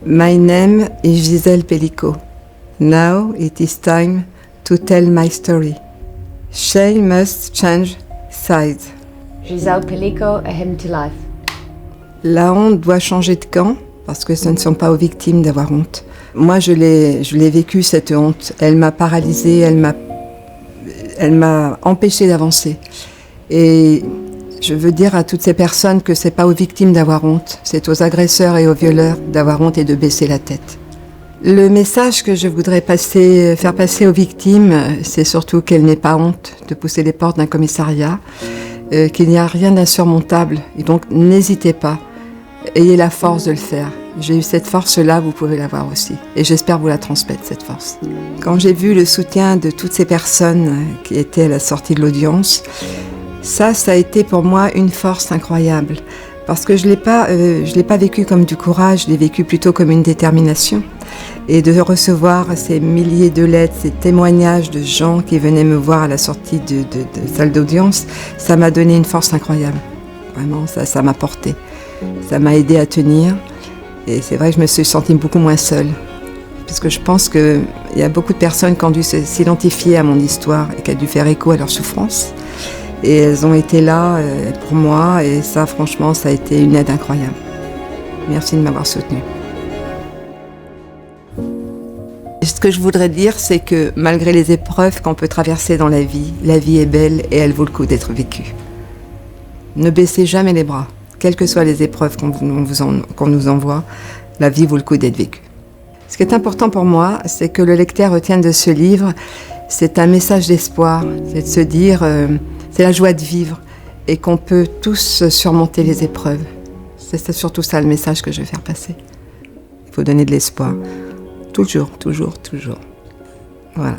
My name is Gisèle Pellico. Now it is time to tell my story. She must change sides. Gisèle Pellico, A Hymn to Life. La honte doit changer de camp parce que ce ne sont pas aux victimes d'avoir honte. Moi, je l'ai vécu, cette honte. Elle m'a paralysée, elle m'a empêchée d'avancer. Et je veux dire à toutes ces personnes que c'est pas aux victimes d'avoir honte, c'est aux agresseurs et aux violeurs d'avoir honte et de baisser la tête. Le message que je voudrais faire passer aux victimes, c'est surtout qu'elles n'aient pas honte de pousser les portes d'un commissariat, qu'il n'y a rien d'insurmontable. Et donc, n'hésitez pas. Ayez la force de le faire. J'ai eu cette force-là, vous pouvez l'avoir aussi. Et j'espère vous la transmettre, cette force. Quand j'ai vu le soutien de toutes ces personnes qui étaient à la sortie de l'audience, ça a été pour moi une force incroyable. Parce que je l'ai pas vécu comme du courage, je l'ai vécu plutôt comme une détermination. Et de recevoir ces milliers de lettres, ces témoignages de gens qui venaient me voir à la sortie de salle d'audience, ça m'a donné une force incroyable. Vraiment, ça m'a porté. Ça m'a aidé à tenir. Et c'est vrai que je me suis sentie beaucoup moins seule. Parce que je pense qu'il y a beaucoup de personnes qui ont dû s'identifier à mon histoire et qui ont dû faire écho à leur souffrance. Et elles ont été là pour moi. Et ça, franchement, ça a été une aide incroyable. Merci de m'avoir soutenue. Ce que je voudrais dire, c'est que malgré les épreuves qu'on peut traverser dans la vie est belle et elle vaut le coup d'être vécue. Ne baissez jamais les bras. Quelles que soient les épreuves qu'on nous envoie, la vie vaut le coup d'être vécue. Ce qui est important pour moi, c'est que le lecteur retienne de ce livre, c'est un message d'espoir, c'est de se dire, c'est la joie de vivre et qu'on peut tous surmonter les épreuves. C'est surtout ça le message que je veux faire passer. Il faut donner de l'espoir. Toujours, toujours, toujours. Voilà.